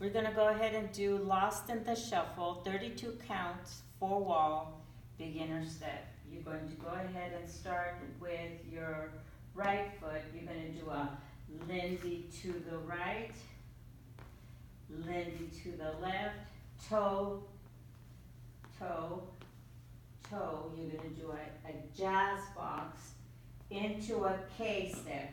We're gonna go ahead and do Lost in the Shuffle, 32 counts, 4 wall, beginner step. You're going to go ahead and start with your right foot. You're gonna do a Lindy to the right, Lindy to the left, toe, toe, toe. You're gonna do a jazz box into a K step,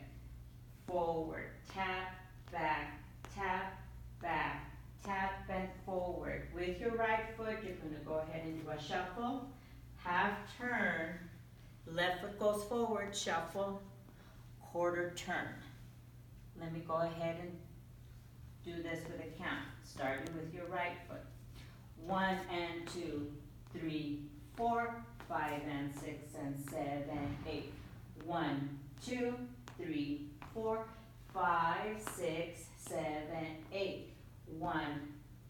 forward, tap, back, tap, back, tap, and forward. With your right foot, you're gonna go ahead and do a shuffle, half turn, left foot goes forward, shuffle, quarter turn. Let me go ahead and do this with a count, starting with your right foot. 1 and 2, 3, 4, 5 and 6 and 7, 8. 1, 2, 3, 4, 5, 6, 7, 8. 1,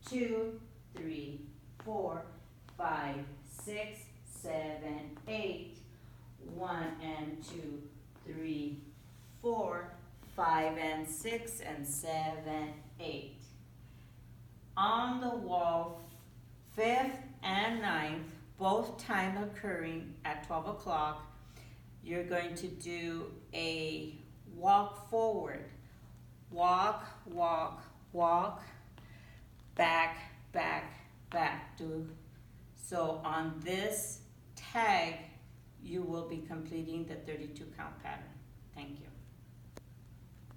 2, 3, 4, 5, 6, 7, 8. 1 and 2, 3, 4, 5 and 6 and 7, 8. On the wall, 5th and 9th, both time occurring at 12 o'clock, you're going to do a walk forward. Walk, walk, walk, back, back, back. So on this tag, you will be completing the 32 count pattern. Thank you.